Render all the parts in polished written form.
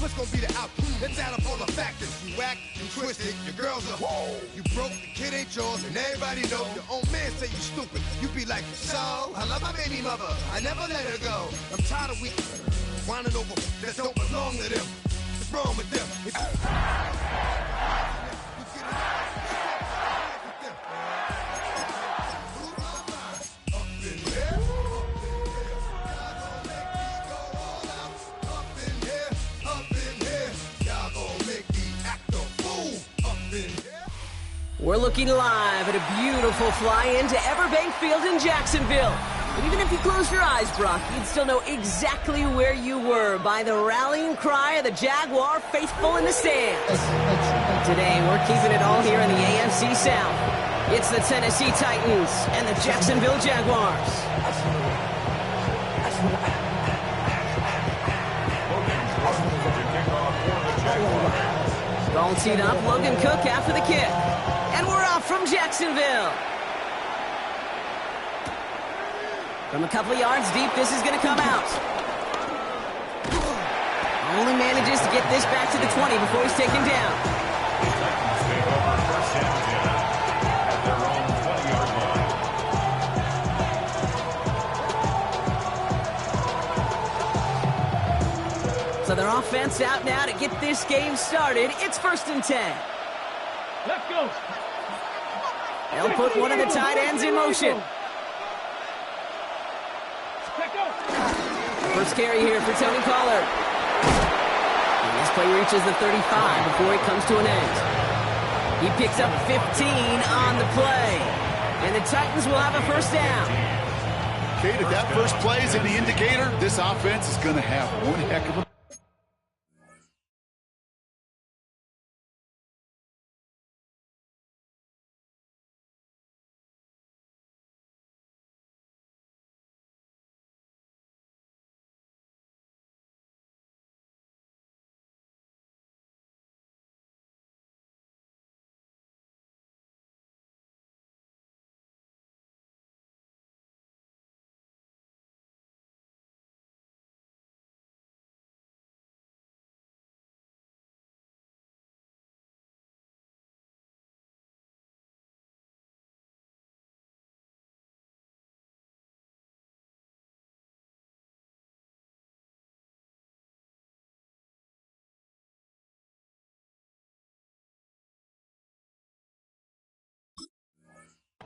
What's gonna be the outcome? Let's add up all the factors. You whack, you twisted, your girl's a whole. You broke, the kid ain't yours, and everybody know. Your own man say you stupid. You be like, so, I love my baby mother. I never let her go. I'm tired of we whining over that don't belong to them. What's wrong with them? If We're looking live at a beautiful fly-in to Everbank Field in Jacksonville. And even if you close your eyes, Brock, you'd still know exactly where you were by the rallying cry of the Jaguar faithful in the stands. Today, we're keeping it all here in the AFC South. It's the Tennessee Titans and the Jacksonville Jaguars. Ball teed up, Logan Cook after the kick. And we're off from Jacksonville. From a couple of yards deep, this is going to come out. Only manages to get this back to the 20 before he's taken down. So their offense out now to get this game started. It's 1st and 10. Let's go. They'll put one of the tight ends in motion. First carry here for Tony Pollard. And this play reaches the 35 before it comes to an end. He picks up 15 on the play. And the Titans will have a first down. Kate, if that first play is any indicator, this offense is going to have one heck of a...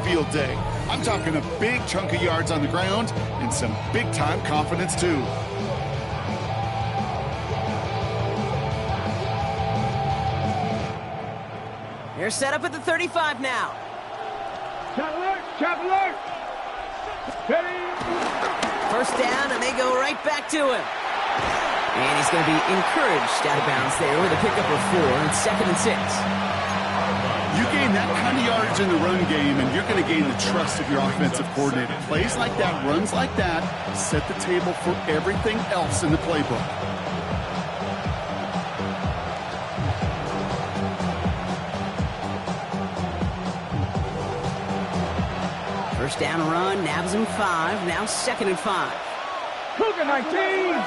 field day. I'm talking a big chunk of yards on the ground and some big-time confidence, too. They're set up at the 35 now. Trap alert! First down, and they go right back to him. And he's going to be encouraged out of bounds there with a pickup of 4 and 2nd and 6. You gain that kind of yardage in the run game, and you're going to gain the trust of your offensive coordinator. Plays like that, runs like that, set the table for everything else in the playbook. First down run, nabs him 5, now 2nd and 5. Cougar 19!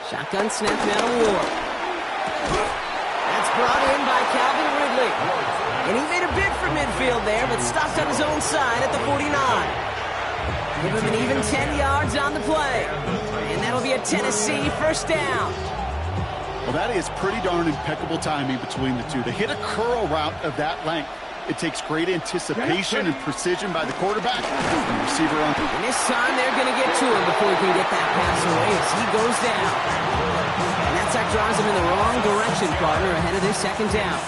Shotgun snap now to Ward. That's brought in by Calvin Ridley. And he made a bid for midfield there, but stopped on his own side at the 49. Give him an even 10 yards on the play. And that'll be a Tennessee first down. Well, that is pretty darn impeccable timing between the two. To hit a curl route of that length, it takes great anticipation and precision by the quarterback and the receiver on. And this time they're going to get to him before he can get that pass away as he goes down. And that sack drives him in the wrong direction, partner, ahead of this 2nd down.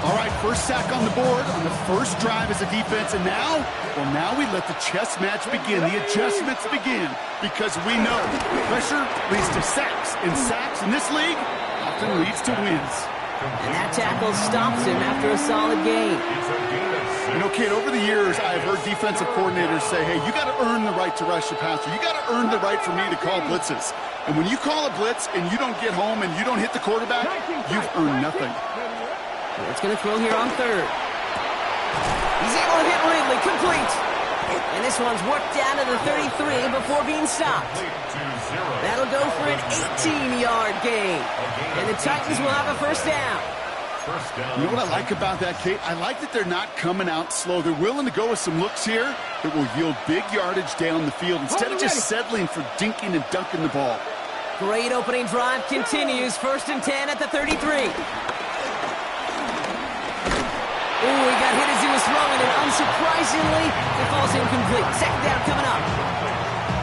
All right, first sack on the board on the first drive as a defense, and now we let the chess match begin, the adjustments begin, because we know pressure leads to sacks, and sacks in this league often leads to wins. And that tackle stops him after a solid gain. You know, kid, over the years, I've heard defensive coordinators say, hey, you got to earn the right to rush the passer. You got to earn the right for me to call blitzes. And when you call a blitz and you don't get home and you don't hit the quarterback, you've earned nothing. It's going to throw here on 3rd. He's able to hit Ridley, complete. And this one's worked down to the 33 before being stopped. That'll go for an 18-yard gain. And the Titans will have a first down. You know what I like about that, Kate? I like that they're not coming out slow. They're willing to go with some looks here that will yield big yardage down the field instead of just settling for dinking and dunking the ball. Great opening drive continues. 1st and 10 at the 33. Ooh, he got hit as he was throwing, and unsurprisingly, it falls incomplete. 2nd down coming up.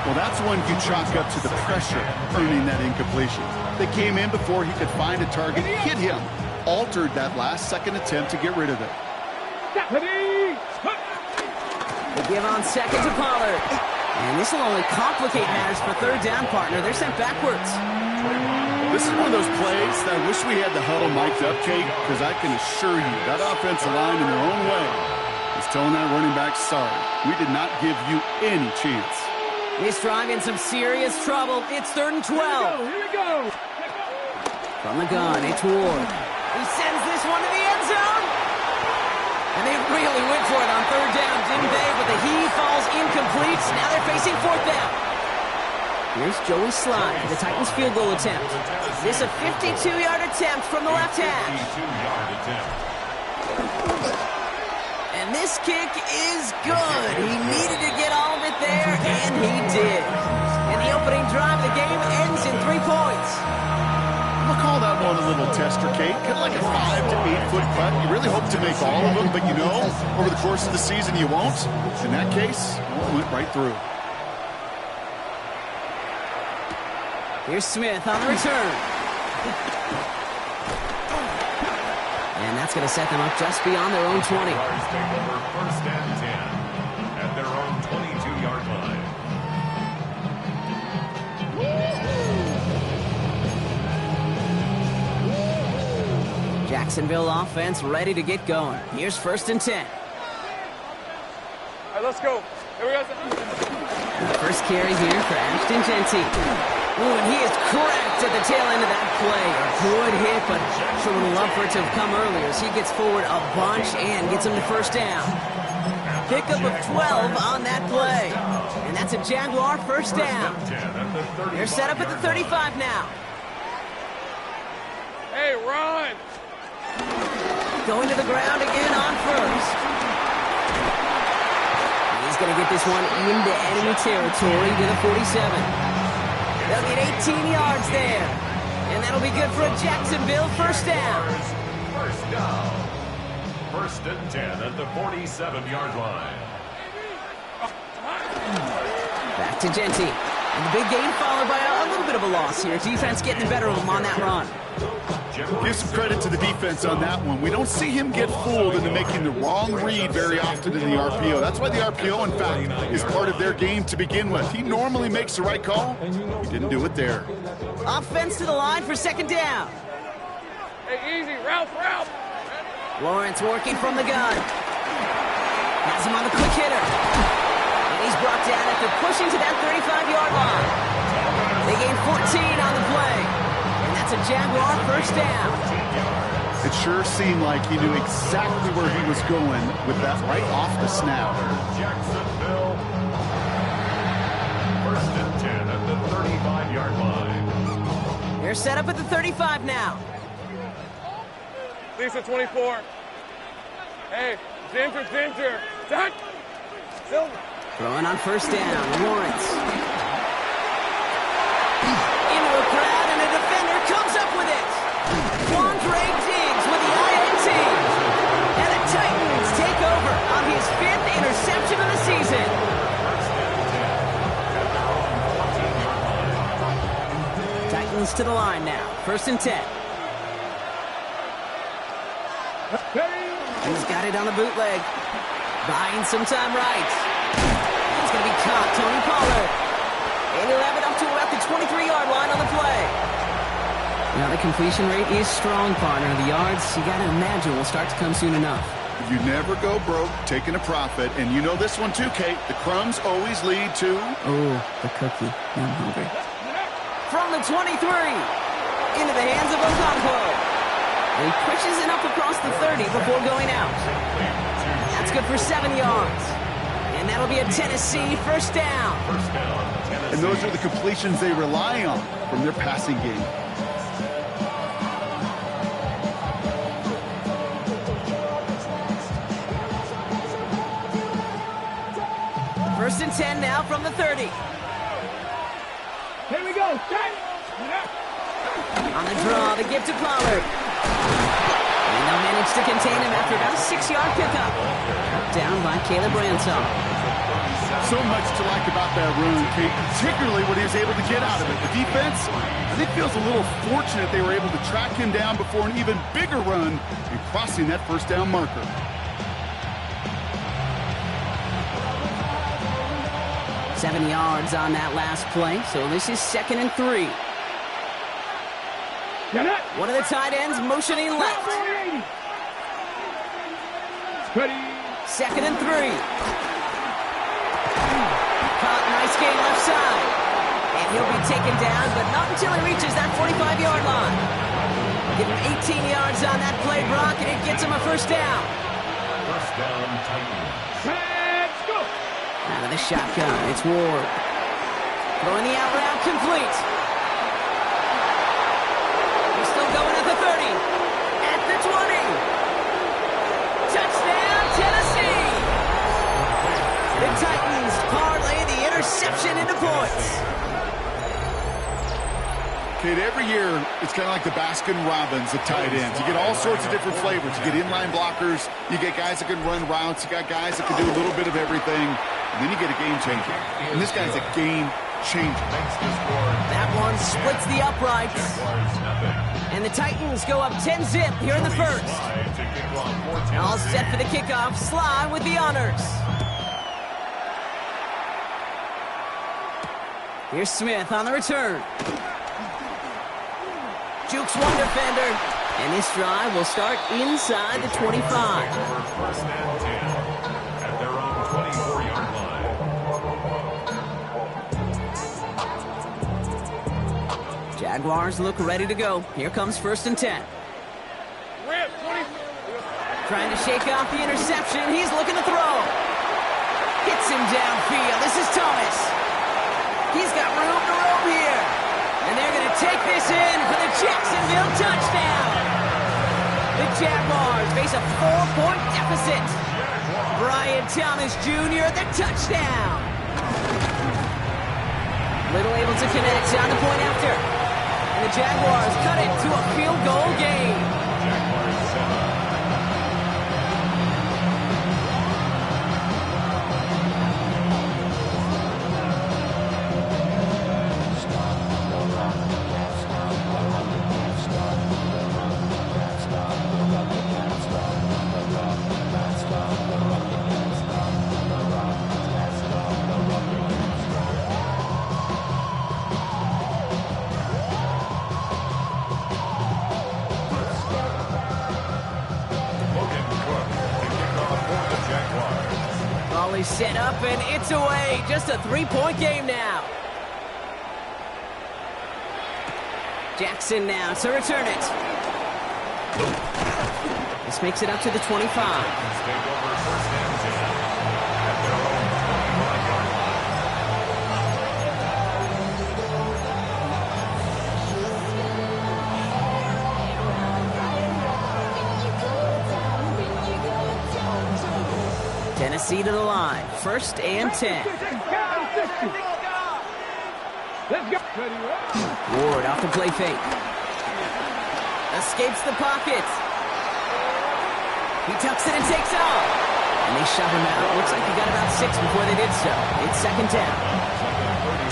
Well, that's one you chalk up to the pressure earning that incompletion. They came in before he could find a target, hit him, altered that last-second attempt to get rid of it. They give on 2nd to Pollard. And this will only complicate matters for 3rd down, partner. They're sent backwards. This is one of those plays that I wish we had the huddle mic'd up, Kate, because I can assure you that offensive line in their own way is telling that running back, sorry, we did not give you any chance. This drive in some serious trouble. It's 3rd and 12. Here we go. From the gun, it's Ward. He sends this one to the end zone. And they really went for it on 3rd down, didn't they? But the heave falls incomplete. Now they're facing 4th down. Here's Joey Slye for the Titans field goal attempt. This a 52-yard attempt from the left hash. And this kick is good. He needed to get all of it there, and he did. And the opening drive of the game ends in 3 points. I'm going to call that one a little tester, Kate. Kind of like a 5 to 8 foot putt. You really hope to make all of them, but you know, over the course of the season you won't. In that case, it went right through. Here's Smith on the return. And that's going to set them up just beyond their own 20. First and 10 at their own 22-yard line. Jacksonville offense ready to get going. Here's 1st and 10. All right, let's go. Here we go. First carry here for Ashton Genty. Ooh, and he is cracked at the tail end of that play. A good hit, but sure would have loved for it to have come earlier as he gets forward a bunch and gets him to 1st down. Pickup of 12 on that play. And that's a Jaguar 1st down. They're set up at the 35 now. Hey, run! Going to the ground again on 1st. He's going to get this one into enemy territory to the 47. They'll get 18 yards there. And that'll be good for a Jacksonville 1st down. First down. 1st and 10 at the 47-yard line. Back to Genty. And the big gain followed by a little bit of a loss here. Defense getting the better of him on that run. Give some credit to the defense on that one. We don't see him get fooled into making the wrong read very often in the RPO. That's why the RPO, in fact, is part of their game to begin with. He normally makes the right call. He didn't do it there. Offense to the line for 2nd down. Hey, easy. Ralph. Lawrence working from the gun. Has him on the quick hitter. And he's brought down after pushing to that 35-yard line. They gain 14 on the play. That's a Jaguar 1st down. It sure seemed like he knew exactly where he was going with that right off the snap. Jacksonville. 1st and 10 at the 35-yard line. They're set up at the 35 now. Lisa 24. Hey, Ginger. Duck. Silver. Throwing on 1st down, Lawrence. Into a crowd, and a defender comes up with it. Quandre Diggs with the INT. And the Titans take over on his 5th interception of the season. Titans to the line now. 1st and 10. He's got it on the bootleg. Buying some time right. He's going to be caught. Tony Pollard. And he'll have it up to about the 23-yard line on the play. Now the completion rate is strong, partner. The yards, you got to imagine, will start to come soon enough. You never go broke taking a profit. And you know this one too, Kate. The crumbs always lead to... Oh, the cookie. Now I'm hungry. From the 23. Into the hands of Ocampo. And he pushes it up across the 30 before going out. That's good for 7 yards. And And that'll be a Tennessee first down. First down, Tennessee. And those are the completions they rely on from their passing game. First and 10 now from the 30. Here we go. On the draw, the give to Pollard. And they'll manage to contain him after about a 6-yard pickup. Down by Caleb Ransom. So much to like about that run, Kate, particularly what he was able to get out of it. The defense, I think, feels a little fortunate they were able to track him down before an even bigger run and crossing that first down marker. Seven yards on that last play, so this is 2nd and 3. One of the tight ends motioning left. 2nd and 3. Caught, nice gain left side. And he'll be taken down, but not until he reaches that 45-yard line. Give him 18 yards on that play, Brock, and it gets him a first down. First down, Titans. Let's go. Out of the shotgun, it's Ward. Throwing the out route complete. He's still going at the 30. At the 20. Touchdown, Tennessee! The Titans parlay the interception into points. Kate, every year, it's kind of like the Baskin-Robbins of tight ends. You get all sorts of different flavors. You get inline blockers. You get guys that can run routes. You got guys that can do a little bit of everything. And then you get a game changer. And this guy's a game changer. That one splits the uprights. And the Titans go up 10-zip here in the first. All set for the kickoff. Sly with the honors. Here's Smith on the return. Jukes one defender. And this drive will start inside the 25. First and 10 at their own 24-yard line. Jaguars look ready to go. Here comes 1st and 10. Rip, 20. Trying to shake off the interception. He's looking to throw. Hits him downfield. This is Thomas. He's got room to roam here. And they're going to take this in for the Jacksonville touchdown. The Jaguars face a 4-point deficit. Brian Thomas Jr., the touchdown. Little able to connect on the point after. And the Jaguars cut it to a field goal game. Jaguars 7. Set up and it's away. Just a 3-point game now. Jackson now to return it. This makes it up to the 25. Take over first and 10 at their own 25-yard Tennessee to the line. 1st and 10. Let's go. Ward off the play fake. Escapes the pocket. He tucks it and takes off. And they shove him out. Looks like he got about 6 before they did so. It's 2nd down.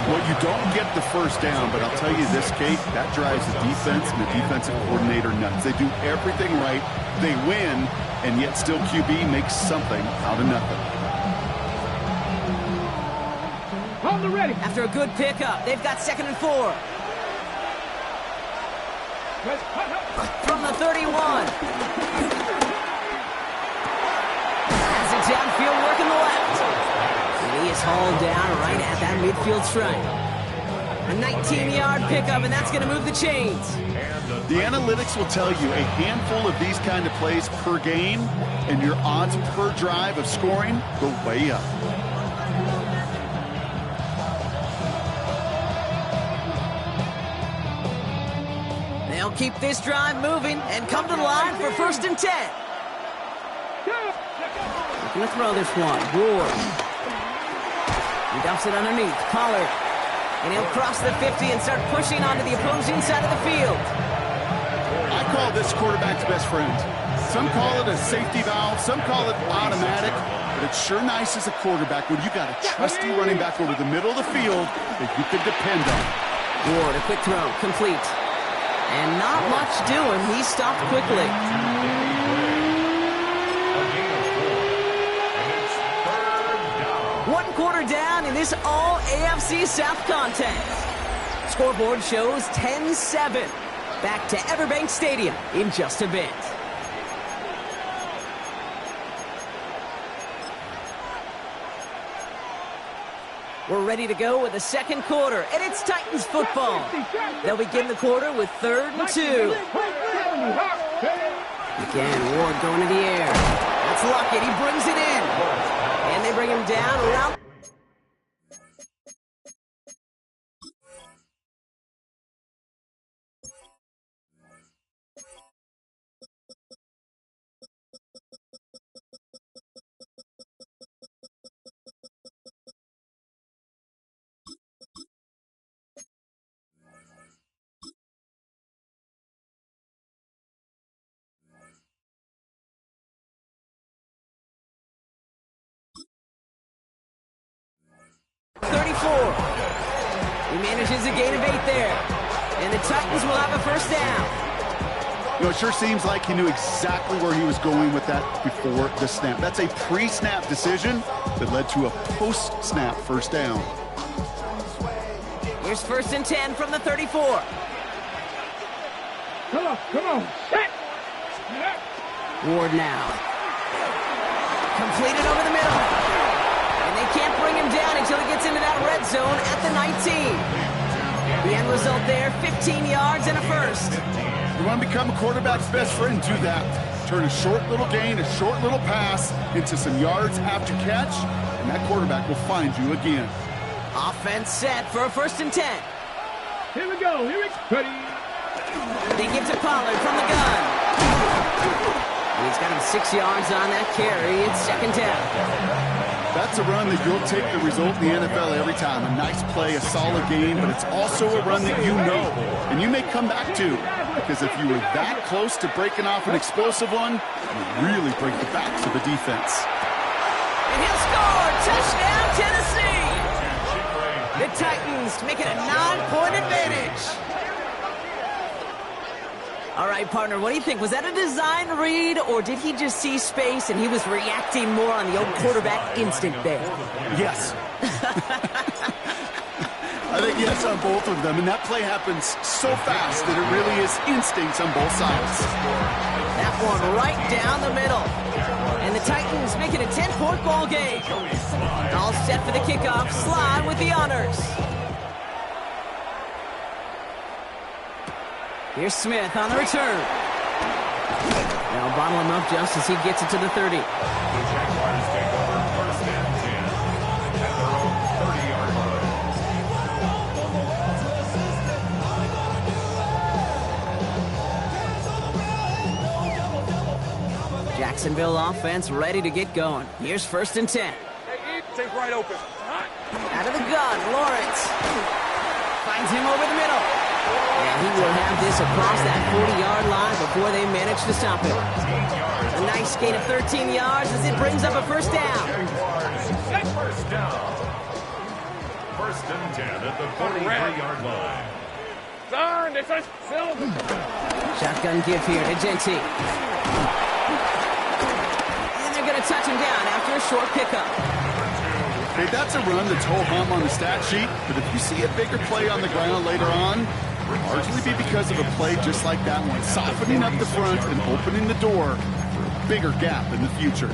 Well, you don't get the first down, but I'll tell you this, Kate, that drives the defense and the defensive coordinator nuts. They do everything right. They win, and yet still QB makes something out of nothing. On the ready. After a good pickup, they've got 2nd and 4. From the 31. Has it downfield, working the left. And he is hauled down right at that midfield stripe. A 19-yard pickup, and that's going to move the chains. The analytics will tell you a handful of these kind of plays per game, and your odds per drive of scoring go way up. They'll keep this drive moving and come to the line for 1st and 10. Looking to throw this one. Ward. He dumps it underneath. Pollard. And he'll cross the 50 and start pushing onto the opposing side of the field. I call this quarterback's best friend. Some call it a safety valve. Some call it automatic. But it's sure nice as a quarterback when you got a trusty running back over the middle of the field that you can depend on. Ward, a quick throw. Complete. And not much doing. He stopped quickly. One quarter down in this all-AFC South contest. Scoreboard shows 10-7. Back to Everbank Stadium in just a bit. We're ready to go with the second quarter, and it's Titans football. They'll begin the quarter with 3rd and 2. Again, Ward going to the air. That's Lockett. He brings it in. And they bring him down around. He manages a gain of 8 there. And the Titans will have a 1st down. You know, it sure seems like he knew exactly where he was going with that before the snap. That's a pre-snap decision that led to a post-snap 1st down. Here's 1st and 10 from the 34. Come on. Set. Ward now. Completed over the middle. And they can't bring him down until he gets into that red zone at the 19. The end result there, 15 yards and a 1st. You want to become a quarterback's best friend, do that. Turn a short little gain, a short little pass into some yards after catch, and that quarterback will find you again. Offense set for a 1st and 10. Here we go. Ready. They give to Pollard from the gun. And he's got him 6 yards on that carry. It's 2nd down. That's a run that you'll take the result in the NFL every time. A nice play, a solid game, but it's also a run that you know and you may come back to, because if you were that close to breaking off an explosive one, you really break the backs of the defense. And he'll score! Touchdown, Tennessee! The Titans make it a 9-point advantage. All right, partner, what do you think? Was that a design read, or did he just see space and he was reacting more on the old quarterback instinct there? Yes. I think yes on both of them, and that play happens so fast that it really is instincts on both sides. That one right down the middle. And the Titans make it a 10-point ball game. All set for the kickoff. Slide with the honors. Here's Smith on the return. Now bottle him up just as he gets it to the 30. The Jaguars take over 1st and 10 at their own 30-yard line. Jacksonville offense ready to get going. Here's 1st and 10. Take right open. Out of the gun, Lawrence. Finds him over the middle. And he will have this across that 40-yard line before they manage to stop him. A nice gain of 13 yards as it brings up a 1st down. 1st down. 1st and 10 at the 43-yard line. Shotgun give here to Genty. And they're going to touch him down after a short pickup. Hey, that's a run that's ho-hum on the stat sheet, but if you see a bigger play on the ground later on, largely be because of a play just like that one, softening up the front and opening the door for a bigger gap in the future.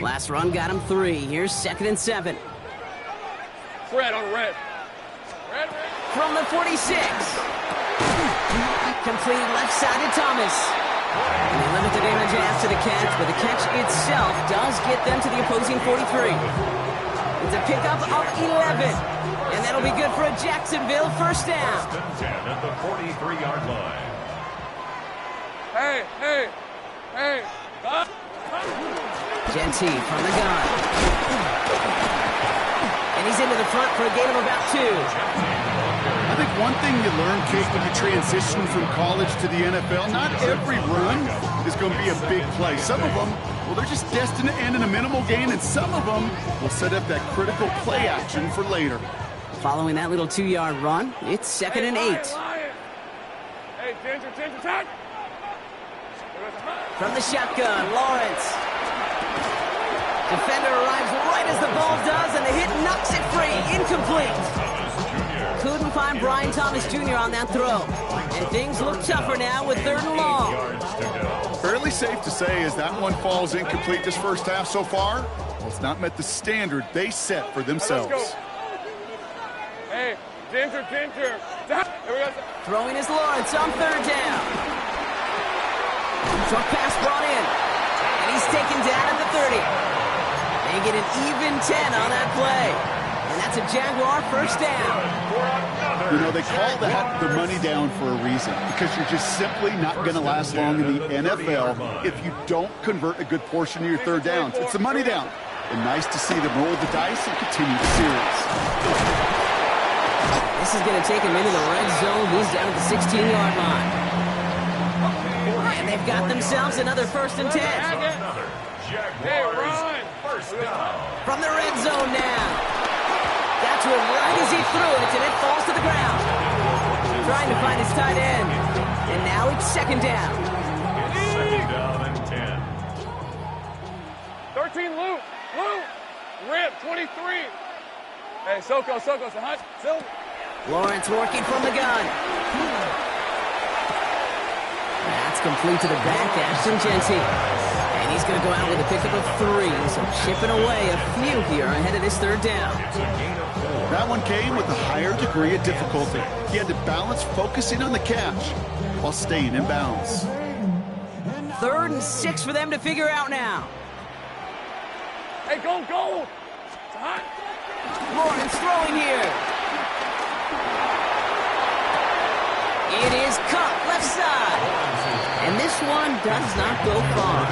Last run got him 3. Here's 2nd and 7. Red on red. from the 46. Complete left side to Thomas. And they limit the damage after the catch, but the catch itself does get them to the opposing 43. It's a pickup of 11. And that'll be good for a Jacksonville first down. First and 10 at the 43-yard line. Hey. Genty from the gun. And he's into the front for a gain of about 2. I think one thing you learn, Kate, when you transition from college to the NFL, not every run is going to be a big play. Some of them, well, they're just destined to end in a minimal gain, and some of them will set up that critical play action for later. Following that little 2-yard run, it's 2nd and 8. Hey, Ginger, tight. From the shotgun, Lawrence. Defender arrives right as the ball does, and the hit knocks it free. Incomplete. Couldn't find Brian Thomas Jr. on that throw. And things look tougher now with 3rd and long. Fairly safe to say as that one falls incomplete this first half so far, it's not met the standard they set for themselves. Let's go. Hey, Ginger. Throwing is Lawrence on 3rd down. Short pass brought in. And he's taken down at the 30. They get an even 10 on that play. And that's a Jaguar first down. You know, they call that the money down for a reason, because you're just simply not going to last long in the NFL if you don't convert a good portion of your 3rd downs. It's the money down. And nice to see them roll the dice and continue the series. This is going to take him into the red zone. He's down at the 16-yard line. And they've got themselves another 1st and 10. Jaguars, first down. From the red zone now. Got to him right as he threw it, and it falls to the ground. Trying to find his tight end. And now it's 2nd down. It's 2nd down and 10. 13, Lou. Rip, 23. Hey, Soko, Silver. Lawrence working from the gun. That's complete to the back, Ashton Genty. And he's going to go out with a pickup of 3. So chipping away a few here ahead of this 3rd down. That one came with a higher degree of difficulty. He had to balance focusing on the catch while staying in bounds. 3rd and 6 for them to figure out now. Hey, go. It's hot. Lawrence throwing here. It is cut left side. And this one does not go far.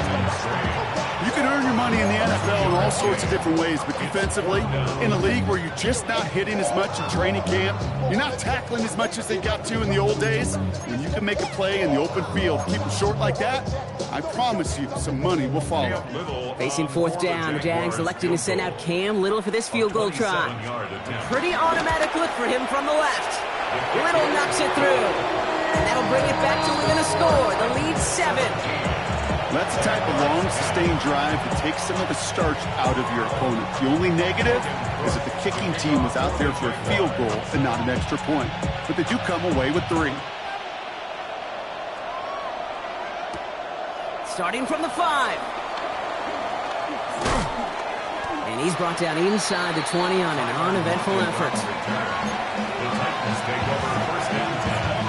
You can earn your money in the NFL in all sorts of different ways, but defensively, in a league where you're just not hitting as much in training camp, you're not tackling as much as they got to in the old days, when you can make a play in the open field, keep them short like that, I promise you some money will follow. Facing 4th down, the Jags electing to send out Cam Little for this field goal try. Pretty automatic look for him from the left. Little knocks it through. And that'll bring it back to within a score. The lead 7. That's the type of long, sustained drive that takes some of the starch out of your opponent. The only negative is that the kicking team was out there for a field goal and not an extra point. But they do come away with 3. Starting from the 5. And he's brought down inside the 20 on an uneventful effort. The Titans take over 1st and 10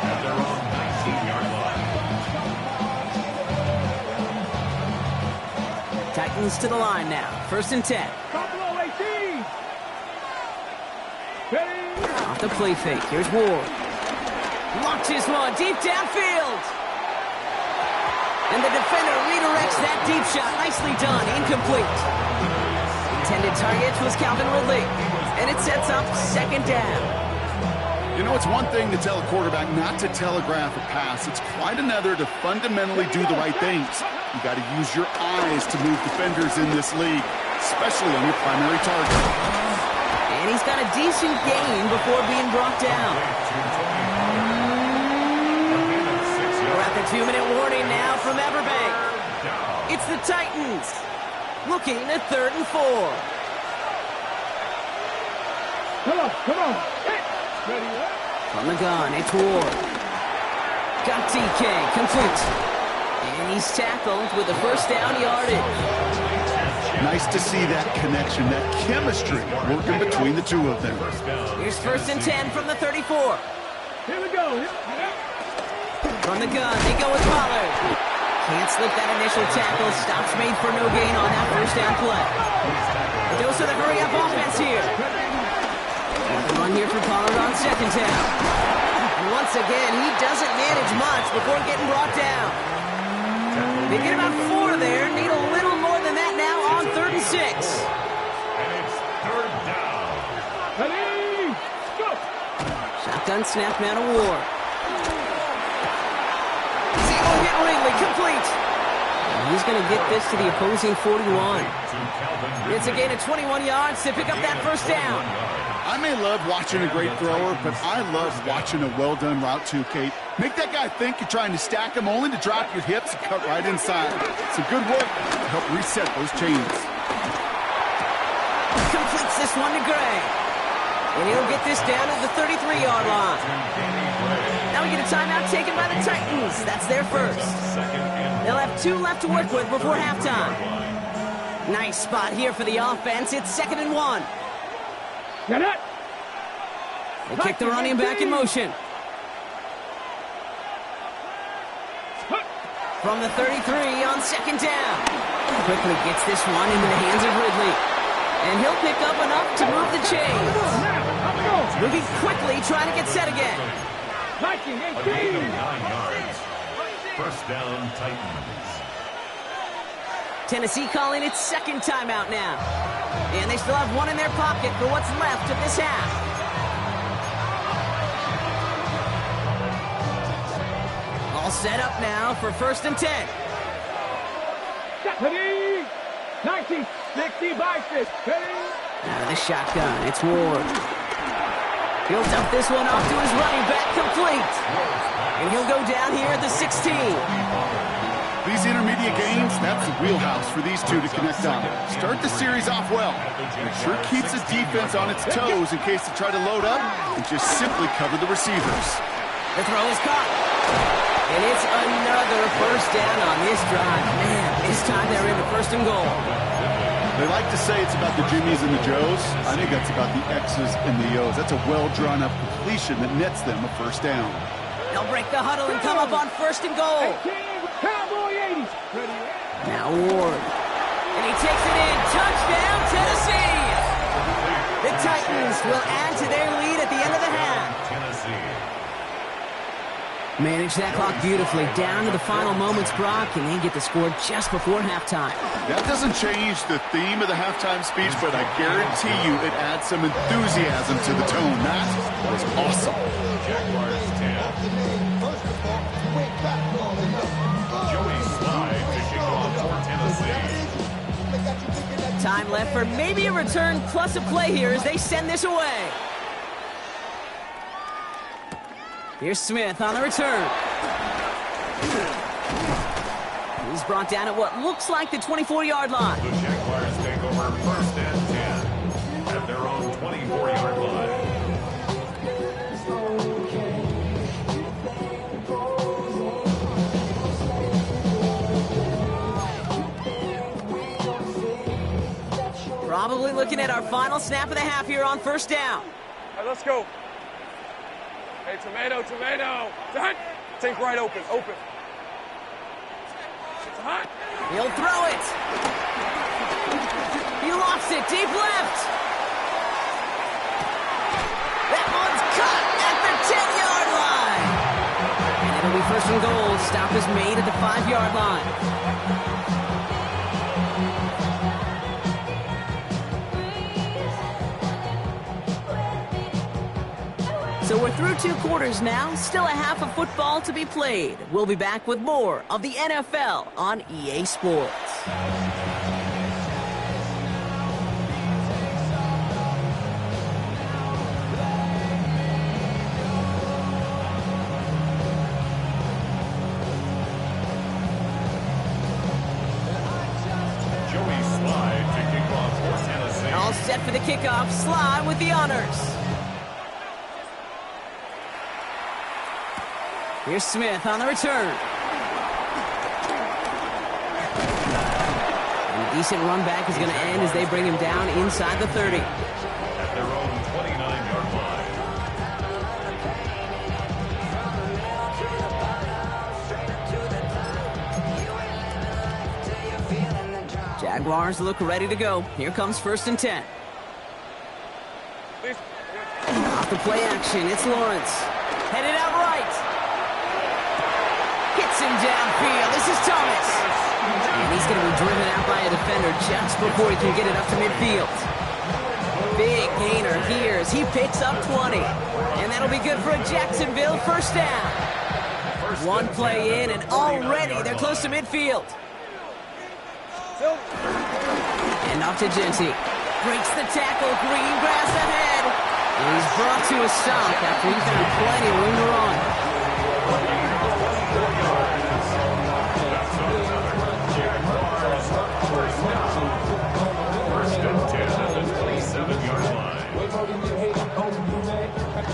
at their own 19-yard line. Titans to the line now. 1st and 10. Buffalo 18. Ready. Off the play fake. Here's Ward. Launches one deep downfield. And the defender redirects that deep shot. Nicely done. Incomplete. Intended target was Calvin Ridley. And it sets up 2nd down. You know, it's one thing to tell a quarterback not to telegraph a pass. It's quite another to fundamentally do the right things. You got to use your eyes to move defenders in this league, especially on your primary target. And he's got a decent gain before being brought down. We're at the 2-minute warning now from Everbank. It's the Titans looking at 3rd and 4. Come on. Hey. Ready. From the gun, it's Ward. Got DK, complete. And he's tackled with the 1st down yardage. Nice to see that connection, that chemistry working between the two of them. Here's 1st and 10 from the 34. Here we go. From the gun, they go with Pollard. Can't slip that initial tackle. Stops made for no gain on that 1st down play. The dose of the hurry-up offense here. The run here for Pollard on 2nd down. And once again, he doesn't manage much before getting brought down. They get about 4 there. Need a little more than that now on 3rd and 6. And it's 3rd down. Ready, go. Shotgun snap now to Ward. Zero hit Ringley, complete. And he's going to get this to the opposing 41. It's a gain of 21 yards to pick up that 1st down. I may love watching a great thrower, but I love watching a well-done route too, Kate. Make that guy think you're trying to stack him only to drop your hips and cut right inside. Some good work to help reset those chains. Completes this one to Gray. And he'll get this down at the 33-yard line. Now we get a timeout taken by the Titans. That's their first. They'll have 2 left to work with before halftime. Nice spot here for the offense. It's 2nd and 1. Get it. They kick the running back in motion. From the 33 on 2nd down. Quickly gets this one into the hands of Ridley. And he'll pick up enough to move the chains. Moving quickly, trying to get set again. 19, 18. 9 yards. 1st down, Titans. Tennessee calling its 2nd timeout now. And they still have 1 in their pocket for what's left of this half. All set up now for 1st and 10. Ready, 1960 by 6. Ready. Out of the shotgun, it's Ward. He'll dump this one off to his running back, complete. And he'll go down here at the 16. These intermediate games, that's the wheelhouse for these two to connect on. Start the series off well. It sure keeps the defense on its toes in case they try to load up and just simply cover the receivers. The throw is caught. And it's another 1st down on this drive. Man, this time they're in the 1st and goal. They like to say it's about the Jimmies and the Joes. I think that's about the X's and the O's. That's a well-drawn-up completion that nets them a 1st down. They'll break the huddle and come up on 1st and goal. Cowboy 80s. Now Ward. And he takes it in. Touchdown, Tennessee! The Titans will add to their lead at the end of the half. Tennessee. Manage that clock beautifully down to the final moments, Brock, and they get the score just before halftime. That doesn't change the theme of the halftime speech, but I guarantee you it adds some enthusiasm to the tone. That was awesome. Jaguars 10. Joey Slide to kick off for Tennessee. Time left for maybe a return plus a play here as they send this away. Here's Smith on the return. He's brought down at what looks like the 24-yard line. The Jaguars take over 1st and 10 at their own 24-yard line. Probably looking at our final snap of the half here on 1st down. All right, let's go. Hey, tomato, tomato. It's hot. Think right open, open. It's hot. He'll throw it. He lofts it deep left. That one's cut at the 10-yard line. And it'll be 1st and goal. Stop is made at the 5-yard line. So we're through 2 quarters now, still a half of football to be played. We'll be back with more of the NFL on EA Sports. Joey Slide to kick off for Tennessee. All set for the kickoff. Slide with the honors. Here's Smith on the return. And Decent run back is going to end as they bring him down inside the 30. At their own 29-yard line. Jaguars look ready to go. Here comes 1st and 10. Off the play action, it's Lawrence. Headed out right. Hits him downfield. This is Thomas. And he's going to be driven out by a defender just before he can get it up to midfield. Big gainer here as he picks up 20. And that'll be good for a Jacksonville 1st down. One play in, and already they're close to midfield. And off to Genty. Breaks the tackle. Green grass ahead. And he's brought to a stop after he found plenty of room to run.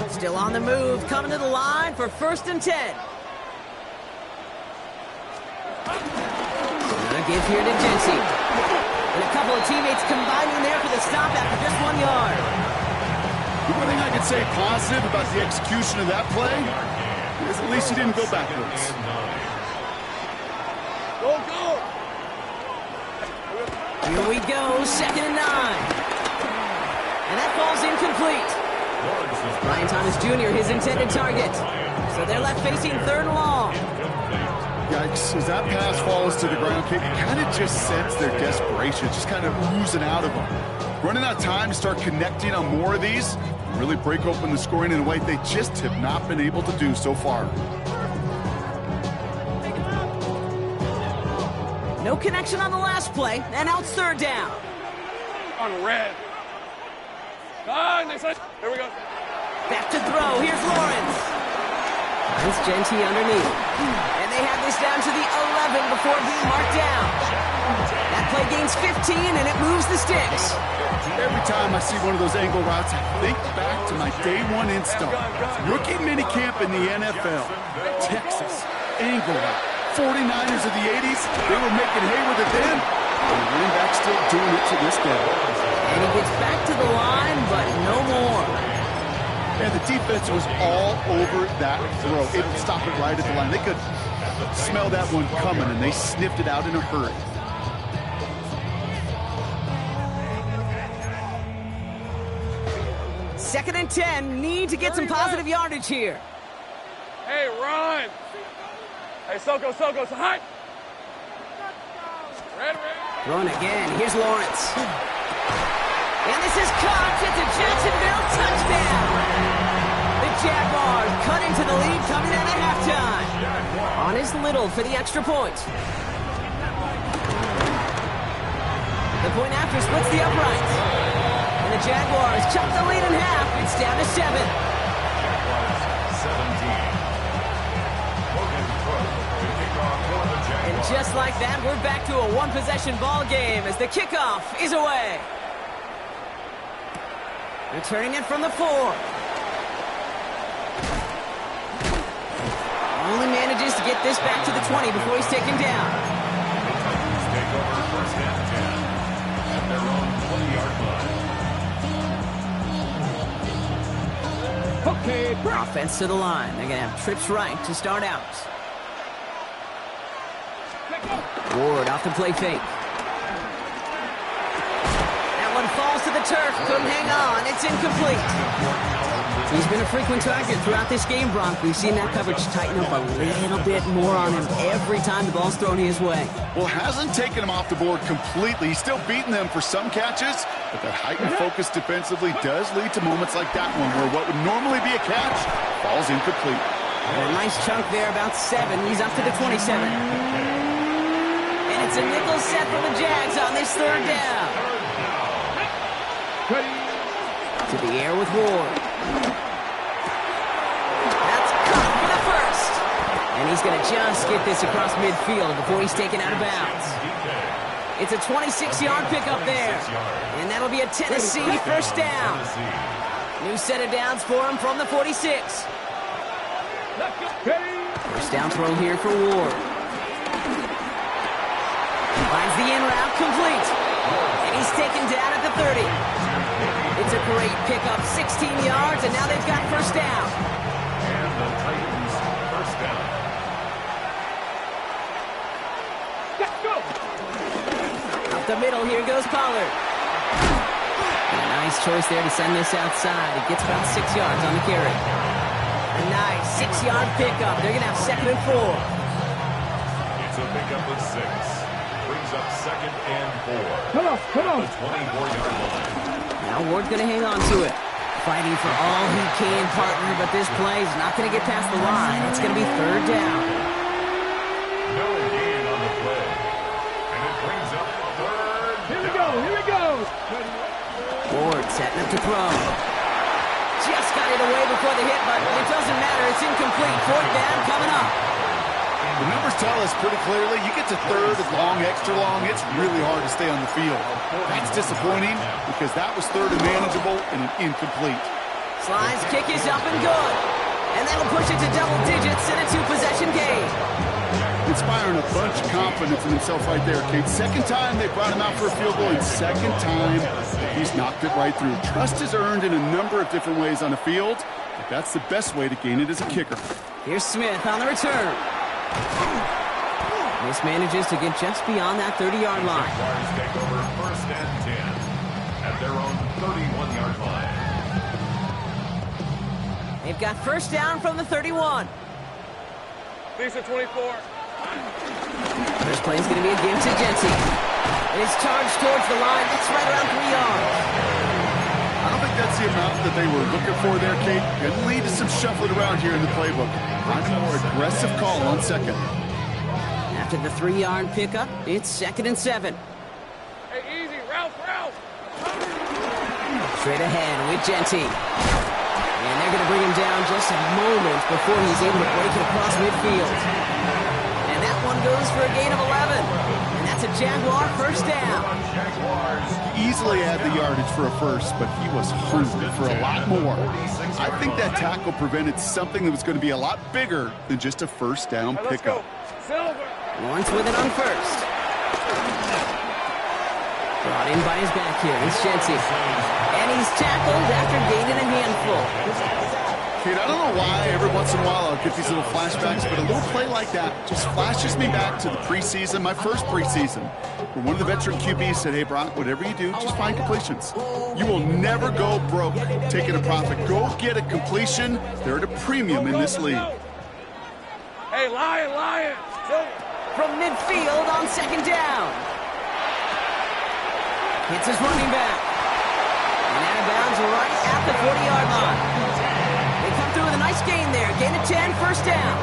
Still on the move, coming to the line for 1st and 10. Another give here to Genty. And a couple of teammates combining there for the stop after just 1 yard. The one thing I can say positive about the execution of that play is at least he didn't go backwards. Go, go! Here we go, 2nd and 9. And that ball's incomplete. Brian Thomas Jr., his intended target. So they're left facing 3rd and long. Yikes, as that pass falls to the ground, you kind of just sense their desperation, just kind of oozing out of them. Running out of time to start connecting on more of these, really break open the scoring in a way they just have not been able to do so far. No connection on the last play, and now it's 3rd down. On red. Nice. Here we go. Back to throw. Here's Lawrence. Finds Genty underneath. And they have this down to the 11 before being marked down. That play gains 15, and it moves the sticks. Every time I see one of those angle routes, I think back to my day one install. Rookie minicamp in the NFL. Texas, angle route. 49ers of the 80s, they were making hay with it then. And the running back's still doing it to this day. And he gets back to the line, but no more. And the defense was all over that throw. It would stop it right at the line. They could smell that one coming, and they sniffed it out in a hurry. Second and 10, need to get some positive yardage here. Hey, run! Hey, Soko, so high! Red. Run again, here's Lawrence. And this is caught. It's a Jacksonville touchdown. The Jaguars cut into the lead coming out of halftime. On is Little for the extra point. The point after splits the uprights. And the Jaguars chop the lead in half. It's down to 7. And just like that, we're back to a one-possession ball game as the kickoff is away. Returning it from the 4. Only manages to get this back to the 20 before he's taken down. Take over 1st and 10 at their own 20-yard line. Okay, offense to the line. They're going to have trips right to start out. Ward off the play fake. That one falls to the turf. Couldn't hang on. It's incomplete. He's been a frequent target throughout this game, Bronk. We've seen that coverage tighten up a little bit more on him every time the ball's thrown his way. Well, hasn't taken him off the board completely. He's still beating them for some catches, but that heightened focus defensively does lead to moments like that one where what would normally be a catch falls incomplete. And a nice chunk there, about 7. He's up to the 27. And it's a nickel set for the Jags on this 3rd down. To the air with Ward. That's caught for the 1st. And he's going to just get this across midfield before he's taken out of bounds. It's a 26-yard pickup there. And that'll be a Tennessee 1st down. New set of downs for him from the 46. 1st down throw here for Ward. Finds the in route complete. And he's taken down at the 30. It's a great pickup, 16 yards, and now they've got first down. And the Titans first down. Let's go. Up the middle, here goes Pollard. And a nice choice there to send this outside. It gets about 6 yards on the carry. A nice 6-yard pickup. They're going to have 2nd and 4. It's a pickup of 6. Brings up 2nd and 4. Come on. The 24-yard line. Now Ward's going to hang on to it. Fighting for all he can, partner, but this play is not going to get past the line. It's going to be 3rd down. No gain on the play. And it brings up 3rd down. Here we go. Ward setting up to throw. Just got it away before the hit, but it doesn't matter. It's incomplete. 4th down coming up. The numbers tell us pretty clearly, you get to 3rd and long, extra long, it's really hard to stay on the field. That's disappointing because that was 3rd and manageable and an incomplete. Slide's kick is up and good. And that'll push it to double digits in a 2-possession game. Inspiring a bunch of confidence in himself right there, Kate. 2nd time they brought him out for a field goal, and 2nd time he's knocked it right through. Trust is earned in a number of different ways on the field, but that's the best way to gain it as a kicker. Here's Smith on the return. This manages to get just beyond that 30-yard line. Jaguars take over 1st and 10 at their own 31-yard line. They've got first down from the 31. Lisa 24. First play is going to be against Genty. And it's charged towards the line. That's right around 3 yards. I don't think that's the amount that they were looking for there, Kate. Going to lead to some shuffling around here in the playbook. Find a more aggressive call on 2nd. After the 3-yard pickup, it's 2nd and 7. Hey, easy. Ralph. Straight ahead with Genty. And they're going to bring him down just a moment before he's able to break it across midfield. And that one goes for a gain of 11. And that's a Jaguar first down. Easily had the yardage for a first, but he was hungry for a lot more. I think that tackle prevented something that was going to be a lot bigger than just a first down Hey, let's go. pickup. Silver. Lawrence with it on first. Brought in by his back here. It's Genty. And he's tackled after gaining a handful. Kate, I don't know why every once in a while I'll get these little flashbacks, but a little play like that just flashes me back to the preseason, my first preseason, where one of the veteran QBs said, hey, Brock, whatever you do, just find completions. You will never go broke taking a profit. Go get a completion. They're at a premium in this league. Hey, Lion. Silver. From midfield on 2nd down. Hits his running back. And out of bounds right at the 40-yard line. They come through with a nice gain there. Gain of 10, first down.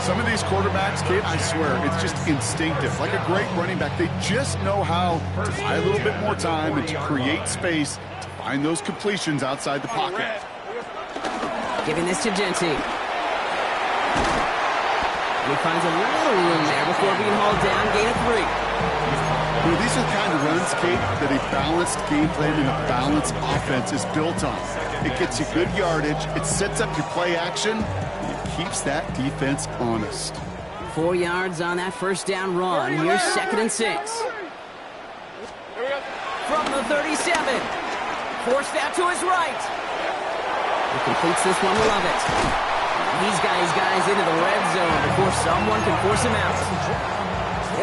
Some of these quarterbacks, Kate, I swear, it's just instinctive. Like a great running back, they just know how to buy a little bit more time and to create space to find those completions outside the pocket. Giving this to Genty. He finds a little room there before being hauled down. Gain of 3. You know, these are the kind of runs, Kate, that a balanced game plan and a balanced offense is built on. It gets you good yardage, it sets up your play action, and it keeps that defense honest. 4 yards on that first down run. Here's 2nd and 6. Here we go. From the 37. Forced out to his right. He completes this one, love it. He's got his guys into the red zone before someone can force him out.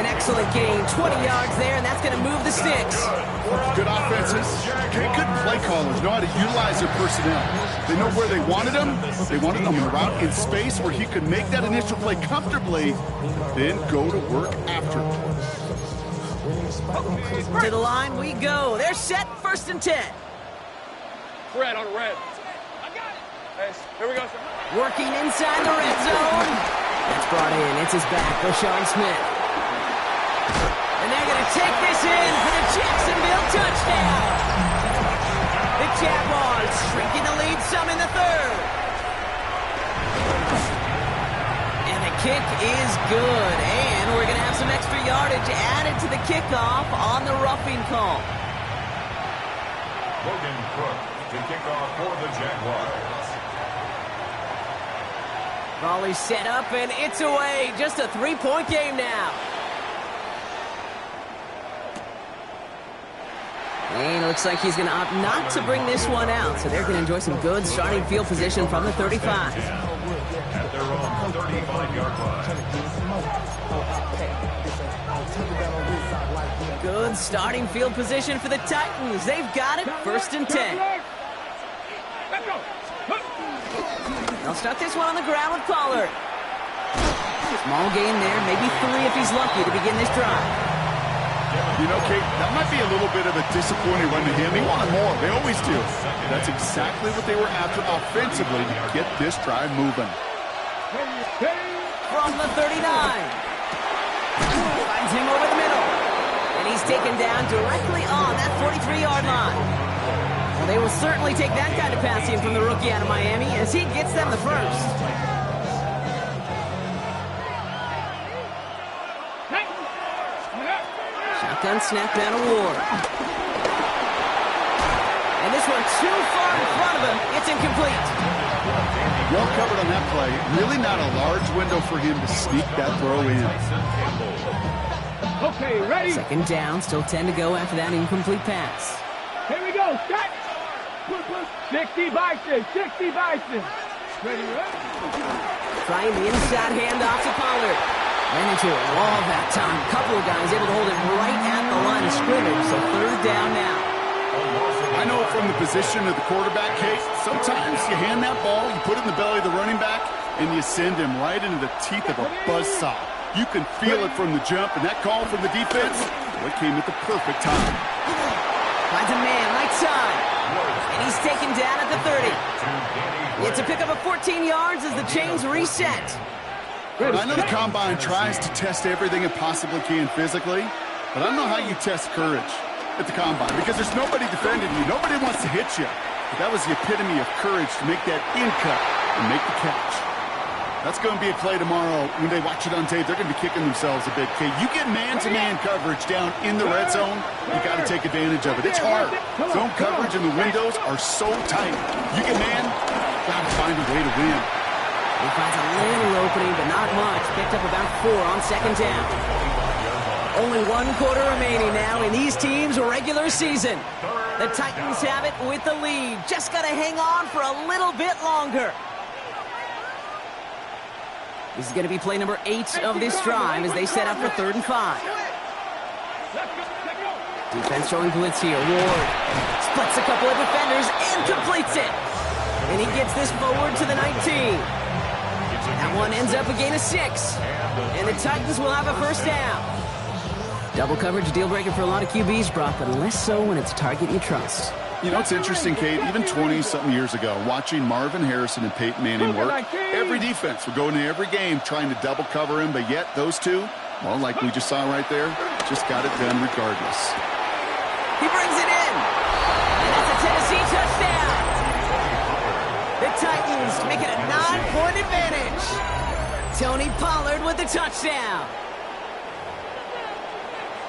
An excellent gain, 20 yards there, and that's going to move the sticks. Good offenses. Good play callers know how to utilize their personnel. They know where they wanted them. They wanted them around in space where he could make that initial play comfortably, then go to work after it. To the line we go. They're set, 1st and 10. Red on red. I got it. Hey, here we go, sir. Working inside the red zone. That's brought in. It's his back, Rashawn Smith. And they're going to take this in for the Jacksonville touchdown. The Jaguars shrinking the lead some in the 3rd. And the kick is good. And we're going to have some extra yardage added to the kickoff on the roughing call. Logan Crook to kick off for the Jaguars. Volley set up, and it's away. Just a 3-point game now. And it looks like he's going to opt not to bring this one out, so they're going to enjoy some good starting field position from the 35. At their own 35-yard line. Good starting field position for the Titans. They've got it, 1st and 10. They'll start this one on the ground with Pollard. Small gain there, maybe 3 if he's lucky to begin this drive. You know, Kate, that might be a little bit of a disappointing run to him. He wanted more. They always do. That's exactly what they were after offensively to get this drive moving. From the 39. Finds him over the middle. And he's taken down directly on that 43-yard line. Well, they will certainly take that kind of passing from the rookie out of Miami as he gets them the first. Shotgun snap down to Ward. And this one too far in front of him. It's incomplete. Well covered on that play. Really not a large window for him to sneak that throw in. Okay, ready? 2nd down, still 10 to go after that incomplete pass. Here we go, set! 60 Bison, 60 Bison. Ready, ready? Trying the inside handoff to Pollard. Ran into a wall that time. Couple of guys able to hold it right at the line of scrimmage, so 3rd down now. I know from the position of the quarterback, Kate, sometimes you hand that ball, you put it in the belly of the running back, and you send him right into the teeth of a buzzsaw. You can feel it from the jump, and that call from the defense, well, it came at the perfect time. Finds a man right side, and he's taken down at the 30. It's a pickup of 14 yards as the chains reset. I know the Combine tries to test everything it possibly can physically, but I don't know how you test courage at the Combine because there's nobody defending you. Nobody wants to hit you. But that was the epitome of courage to make that in cut and make the catch. That's going to be a play tomorrow. When they watch it on tape, they're going to be kicking themselves a bit. Okay, you get man-to-man coverage down in the red zone, you got to take advantage of it. It's hard. Zone coverage and the windows are so tight. You get man, got to find a way to win. He finds a little opening, but not much. Picked up about 4 on 2nd down. Only 1 quarter remaining now in these teams' regular season. The Titans have it with the lead. Just got to hang on for a little bit longer. This is going to be play number 8 of this drive as they set up for 3rd and 5. Defense showing blitz here. Ward splits a couple of defenders and completes it. And he gets this forward to the 19. That one ends up a gain of 6. And the Titans will have a 1st down. Double coverage deal breaker for a lot of QBs, Brock, but less so when it's a target you trust. You know, it's interesting, Kate, even 20-something years ago, watching Marvin Harrison and Peyton Manning work, every defense would go into every game trying to double cover him, but yet those two, well, like we just saw right there, just got it done regardless. He brings it in. And that's a Tennessee touchdown. The Titans make it a 9-point advantage. Tony Pollard with the touchdown.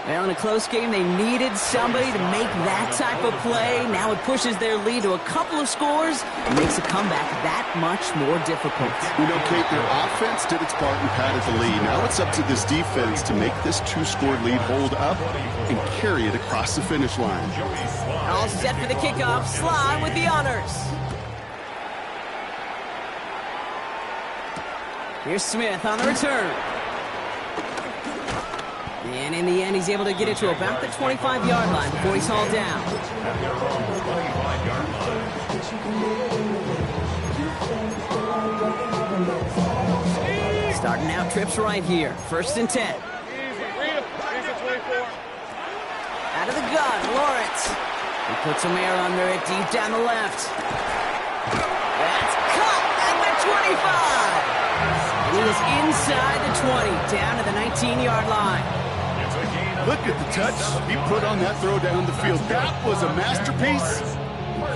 Well, in a close game, they needed somebody to make that type of play. Now it pushes their lead to a couple of scores and makes a comeback that much more difficult. You know, Kate, their offense did its part and padded the lead. Now it's up to this defense to make this 2-score lead hold up and carry it across the finish line. All set for the kickoff. Sly with the honors. Here's Smith on the return. And in the end, he's able to get it to about the 25-yard line before he's hauled down. Starting out trips right here. 1st and 10. Out of the gun, Lawrence. He puts some air under it deep down the left. That's caught at the 25. He was inside the 20, down to the 19-yard line. Look at the touch he put on that throw down the field. That was a masterpiece.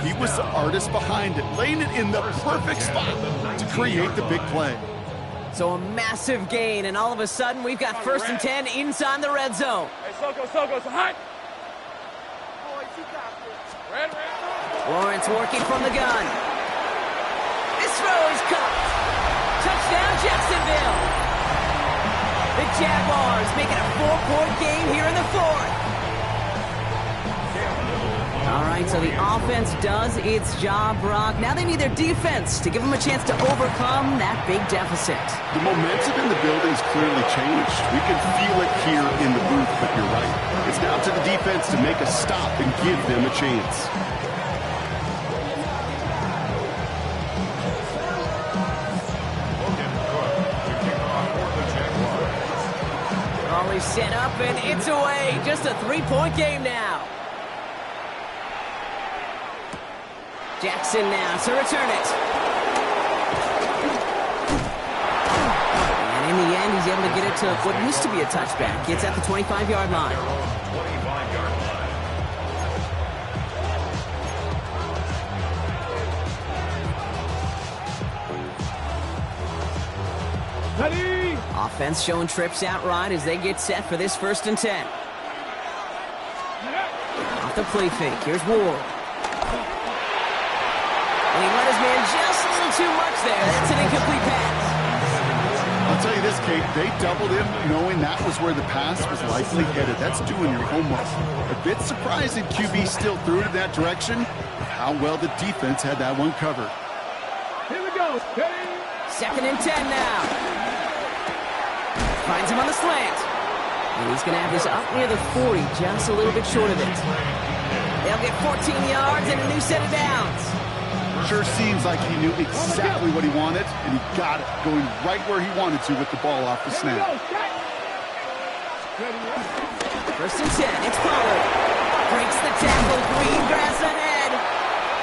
He was the artist behind it, laying it in the perfect spot to create the big play. So a massive gain, and all of a sudden, we've got 1st and 10 inside the red zone. Hey, Soko, so hot. Lawrence working from the gun. This throw is caught. Touchdown, Jacksonville. The Jaguars making a 4-point game here in the 4th. All right, so the offense does its job, Brock. Now they need their defense to give them a chance to overcome that big deficit. The momentum in the building's clearly changed. We can feel it here in the booth, but you're right. It's now to the defense to make a stop and give them a chance. Always set up, and it's away. Just a three-point game now. Jackson now to return it. And in the end, he's able to get it to what used to be a touchback. It's at the 25-yard line. 25-yard line. Ready? Offense showing trips out right as they get set for this 1st and 10. Off the play fake. Here's Ward. And he let his man just a little too much there. That's an incomplete pass. I'll tell you this, Kate, they doubled him knowing that was where the pass was likely headed. That's doing your homework. A bit surprising QB still threw it in that direction. How well the defense had that one covered. Here we go. Ready? 2nd and 10 now. Finds him on the slant. And he's going to have this up near the 40, just a little bit short of it. They'll get 14 yards and a new set of downs. Sure seems like he knew exactly what he wanted, and he got it, going right where he wanted to with the ball off the snap. 1st and 10, it's Pollard. Breaks the tackle, green grass ahead.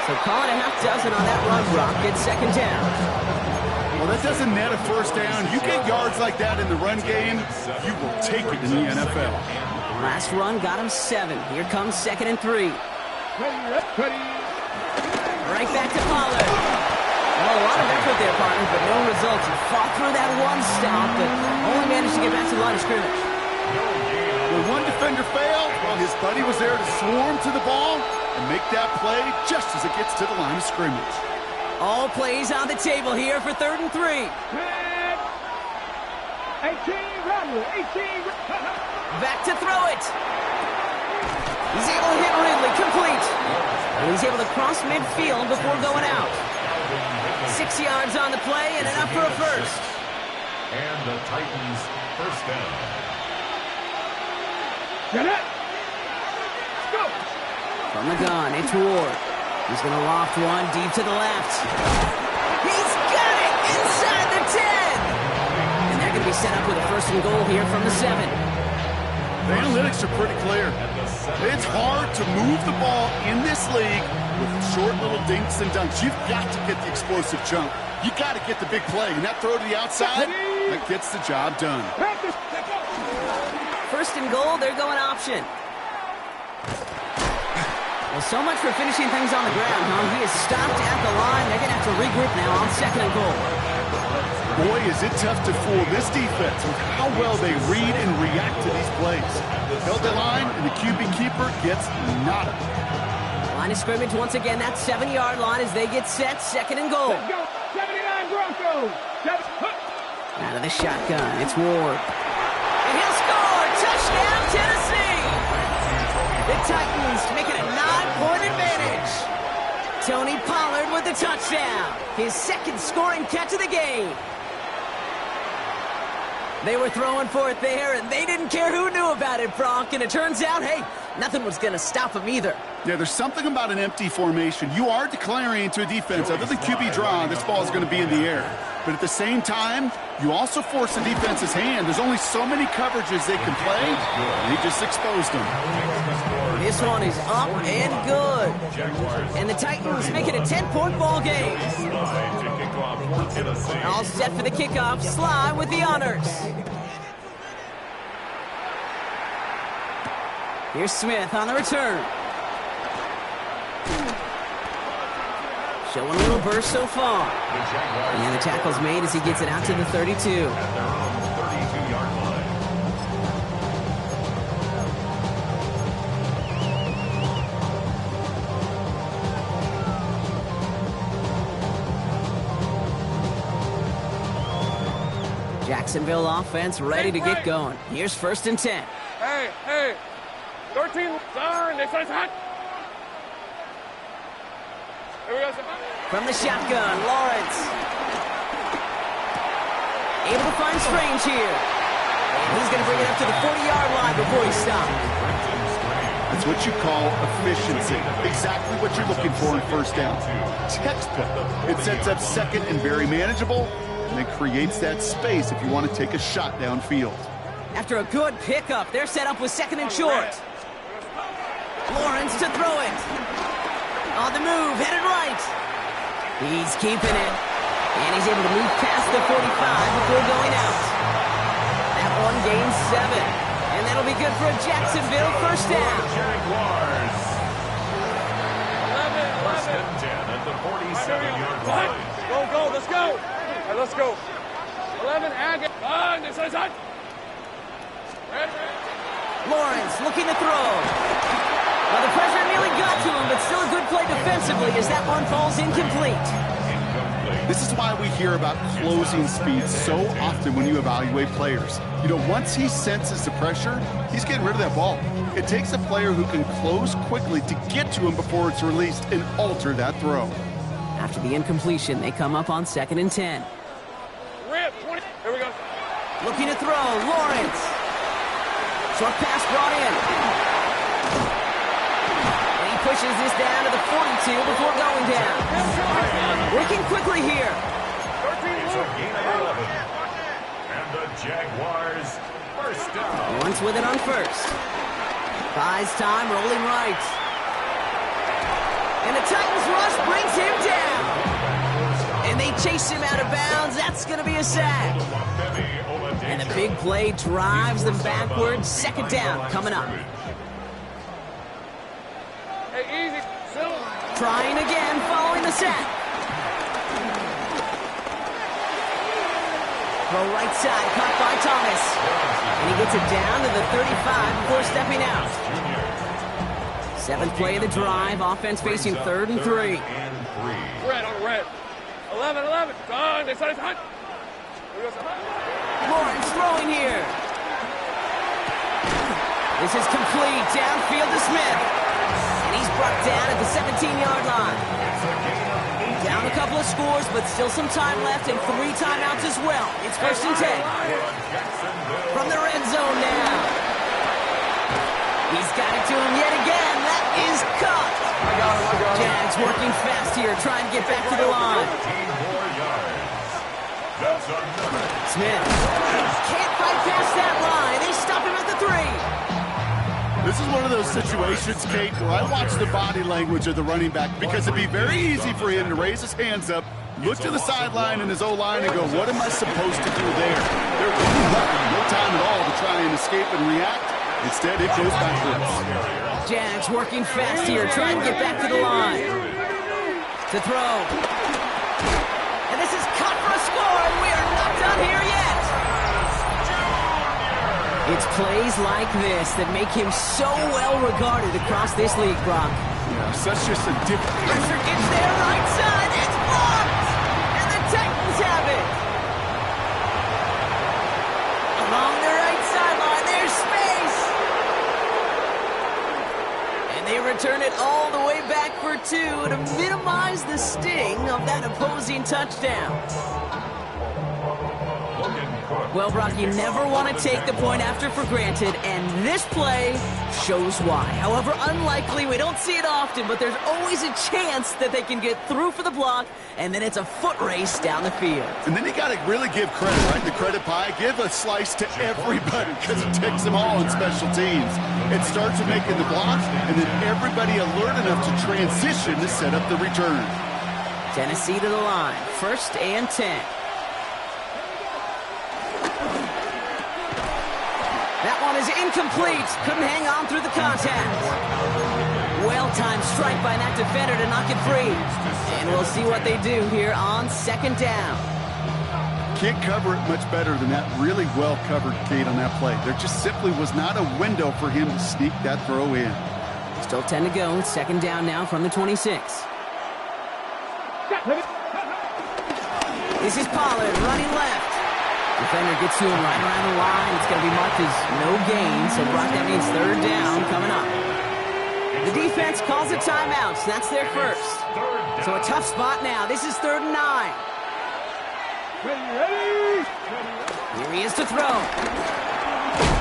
So call it a half dozen on that run, Brock. It's 2nd down. Well, that doesn't net a 1st down. You get yards like that in the run game, you will take it in the NFL. Last run got him 7. Here comes 2nd and 3. Ready? Right back to Pollard. Well, a lot of effort there, partner, but no results. He fought through that one stop, but only managed to get back to the line of scrimmage. When one defender failed, well, his buddy was there to swarm to the ball and make that play just as it gets to the line of scrimmage. All plays on the table here for 3rd and 3. 18, Rattler, 18. Back to throw it. He's able to hit Ridley, complete. And he's able to cross midfield before going out. 6 yards on the play and enough for a first. And the Titans' 1st down. Get it. Go. From the gun, it's Ward. He's going to loft one deep to the left. He's got it inside the 10. And they're going to be set up with a 1st and goal here from the 7. The analytics are pretty clear. It's hard to move the ball in this league with short little dinks and dunks. You've got to get the explosive jump. You got to get the big play. And that throw to the outside, that gets the job done. 1st and goal, they're going option. Well, so much for finishing things on the ground, huh? He is stopped at the line. They're going to have to regroup now on 2nd and goal. Boy, is it tough to fool this defense with how well they read and react to these plays. Held the line, and the QB keeper gets nada. Line of scrimmage once again, that 7-yard line as they get set, 2nd and goal. Let's go. 79 Broncos. Out of the shotgun, it's Ward. And he'll score! Touchdown, Tennessee! The Titans make it a 9-point advantage. Tony Pollard with the touchdown. His 2nd scoring catch of the game. They were throwing for it there, and they didn't care who knew about it, Bronk. And it turns out, hey, nothing was going to stop them either. Yeah, there's something about an empty formation. You are declaring to a defense, other than QB draw, this ball is going to be in the air. But at the same time, you also force the defense's hand. There's only so many coverages they can play, and they just exposed them. This one is up and good. And the Titans make it a 10-point ball game. All set for the kickoff. Sly with the honors. Here's Smith on the return. Showing a little burst so far. And the tackle's made as he gets it out to the 32. 32-yard line. Jacksonville offense ready to get going. Here's 1st and 10. Hey, 13, turn, this is hot. Here we go. From the shotgun, Lawrence. Able to find Strange here. And he's going to bring it up to the 40-yard line before he stops. That's what you call efficiency. Exactly what you're looking for in first down. Textbook. It sets up second and very manageable, and then creates that space if you want to take a shot downfield. After a good pickup, they're set up with second and short. Lawrence to throw it. On the move, headed right. He's keeping it. And he's able to move past the 45 before going out. That one gains 7. And that'll be good for a Jacksonville first down. Jaguars. 1st and 10 at the 47-yard line. Go, let's go. All right, let's go. 11, Agate. On, this is on. Lawrence looking to throw. Well, the pressure nearly got to him, but still a good play defensively as that one falls incomplete. This is why we hear about closing speed so often when you evaluate players. You know, once he senses the pressure, he's getting rid of that ball. It takes a player who can close quickly to get to him before it's released and alter that throw. After the incompletion, they come up on 2nd and 10. Rip, 20. Here we go. Looking to throw, Lawrence. Short pass brought in. And he pushes this down to the 42 before going down. Working quickly here. It's a gain of 11. And the Jaguars first down. Lawrence with it on first. Buys time, rolling right. And the Titans rush brings him down. And they chase him out of bounds. That's going to be a sack. And the big play drives them backwards. 2nd down coming up. Hey, easy. Trying again following the sack. Throw right side, caught by Thomas. And he gets it down to the 35 before stepping out. 7th play of the drive. Offense facing 3rd and 3. Red on red. 11. Done. They said it's hot. Lawrence throwing here. This is complete. Downfield to Smith. And he's brought down at the 17-yard line. Down a couple of scores, but still some time left and 3 timeouts as well. It's 1st and 10. From the red zone now. He's got it to him yet again. That is caught. Jags working fast here, trying to get back to the line. Smith can't fight past that line. They stop him at the 3. This is one of those situations, Kate, where I watch the body language of the running back because it'd be very easy for him to raise his hands up, look to the sideline and his O-line and go, what am I supposed to do there? They're running nothing, no time at all to try and escape and react. Instead, it goes backwards. Jags working fast here, trying to get back to the line. To throw. And this is cut for a score, and we are not done here yet. It's plays like this that make him so well regarded across this league, Brock. Yeah, such just a different... Pressure gets there, right side, it's blocked! And the Titans have it! Along the right sideline, there's space! And they return it all the way back for 2 to minimize the sting of that opposing touchdown. Well, Brock, you never want to take the point after for granted, and this play shows why. However unlikely, we don't see it often, but there's always a chance that they can get through for the block, and then it's a foot race down the field. And then you got to really give credit, right? The credit pie. Give a slice to everybody because it takes them all in special teams. It starts with making the block, and then everybody alert enough to transition to set up the return. Tennessee to the line. 1st and 10. That one is incomplete. Couldn't hang on through the contact. Well-timed strike by that defender to knock it free. And we'll see what they do here on 2nd down. Can't cover it much better than that. Really well-covered, Kate, on that play. There just simply was not a window for him to sneak that throw in. Still 10 to go. 2nd down now from the 26. This is Pollard running left. Defender gets to him right around the line. It's going to be marked as no gain. So, Brock, that means 3rd down coming up. The defense calls a timeout. That's their first. So a tough spot now. This is 3rd and 9. Ready? Here he is to throw.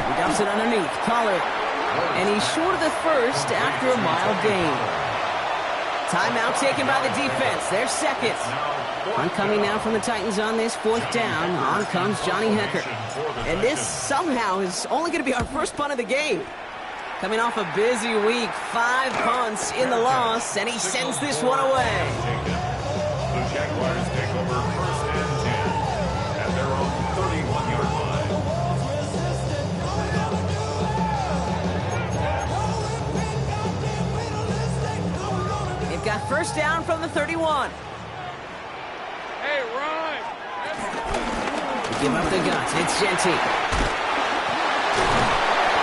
He dumps it underneath. Pollard. And he's short of the first after a mild gain. Timeout taken by the defense. Their second. Punt coming now from the Titans on this 4th down. On comes Johnny Hecker. And this somehow is only going to be our first punt of the game. Coming off a busy week, 5 punts in the loss, and he sends this one away. The Jaguars take over 1st and 10 at their own 31-yard line. They've got 1st down from the 31. Hey, run! Give up the guts. It's Genty.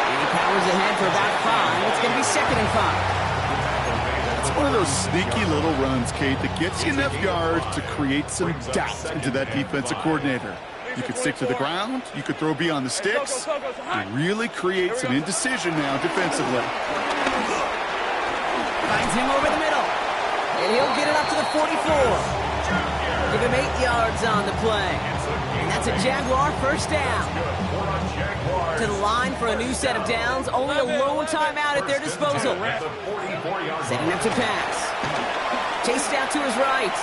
And he powers ahead for about 5. It's going to be 2nd and 5. It's one of those sneaky little runs, Kate, that gets you enough yards to create some doubt into that defensive coordinator. You could stick to the ground. You could throw beyond the sticks. And really create some indecision now defensively. Finds him over the middle. And he'll get it up to the 44. Give him 8 yards on the play. And that's a Jaguar 1st down. To the line for a new set of downs. Only a lone timeout at their disposal. Setting up to pass. Chased out to his right.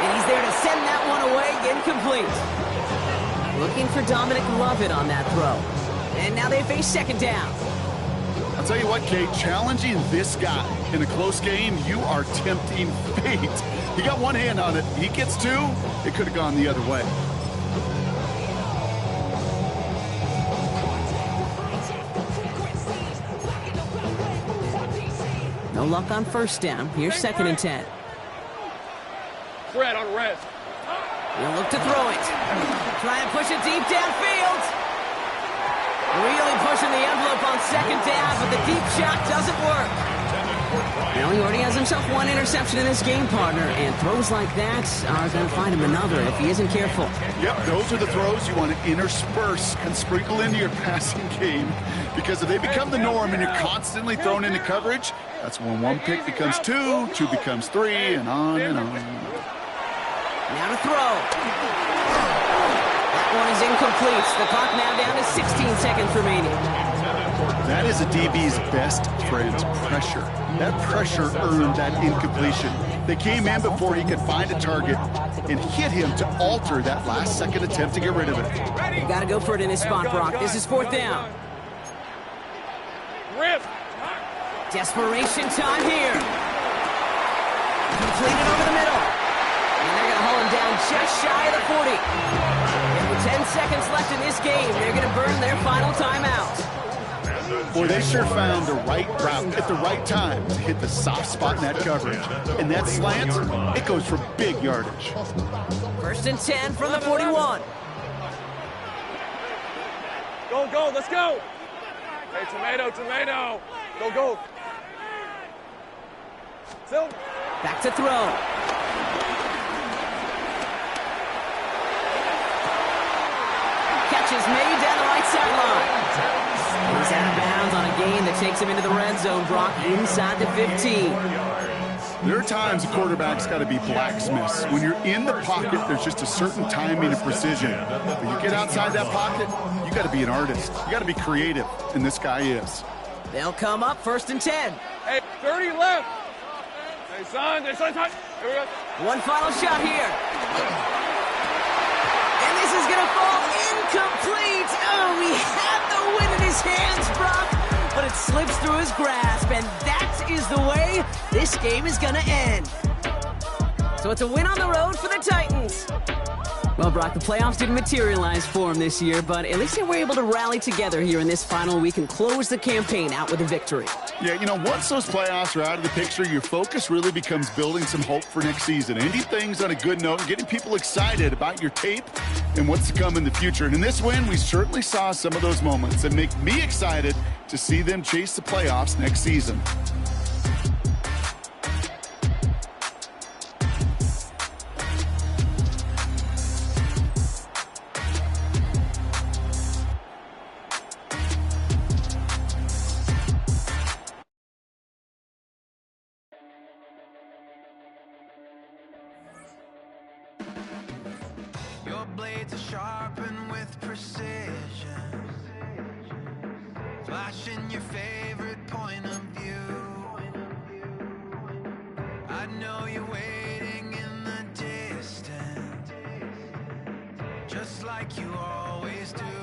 And he's there to send that one away. Incomplete. Looking for Dominic Lovett on that throw. And now they face 2nd down. I'll tell you what, Kate, challenging this guy in a close game, you are tempting fate. He got one hand on it. He gets 2. It could have gone the other way. No luck on 1st down. Here's 2nd and 10. Red on red. He'll look to throw it. Trying to push it deep downfield. Really pushing the envelope on 2nd down, but the deep shot doesn't work. Well, he already has himself 1 interception in this game, partner, and throws like that are going to find him another if he isn't careful. Yep, those are the throws you want to intersperse and sprinkle into your passing game, because if they become the norm and you're constantly thrown into coverage, that's when 1 pick becomes 2, 2 becomes 3, and on and on. Now to throw. That one is incomplete. The clock now down to 16 seconds remaining. That is a DB's best friend, pressure. That pressure earned that incompletion. They came in before he could find a target and hit him to alter that last-second attempt to get rid of it. You got to go for it in this spot, Brock. This is 4th down. Rip! Desperation time here. Completed over the middle. And they're going to haul him down just shy of the 40. And with 10 seconds left in this game, they're going to burn their final timeout. Boy, they sure found the right route at the right time to hit the soft spot in that coverage. And that slant, it goes for big yardage. 1st and 10 from the 41. Go, go, let's go! Hey, tomato, tomato! Go, go! Still. Back to throw. Catch is made down the right sideline. He's out of bounds on a gain that takes him into the red zone, Brock, inside the 15. There are times a quarterback's got to be blacksmiths. When you're in the pocket, there's just a certain timing and precision. When you get outside that pocket, you got to be an artist. You got to be creative, and this guy is. They'll come up 1st and 10. Hey, 30 left! Hey, son, here we go. One final shot here. And this is going to fall incomplete. Oh, he had the win in his hands, Brock, but it slips through his grasp, and that is the way this game is going to end. So it's a win on the road for the Titans. Well, Brock, the playoffs didn't materialize for him this year, but at least they were able to rally together here in this final week and close the campaign out with a victory. Yeah, you know, once those playoffs are out of the picture, your focus really becomes building some hope for next season, ending things on a good note and getting people excited about your tape and what's to come in the future. And in this win, we certainly saw some of those moments that make me excited to see them chase the playoffs next season. blades are sharpened with precision, flashing your favorite point of view. I know you're waiting in the distance, just like you always do,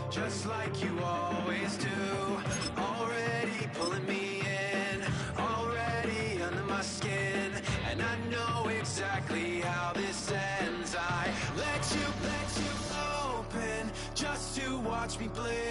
just like you always do. Already pulling me in, already under my skin, and I know exactly how this ends. I let you open just to watch me bleed.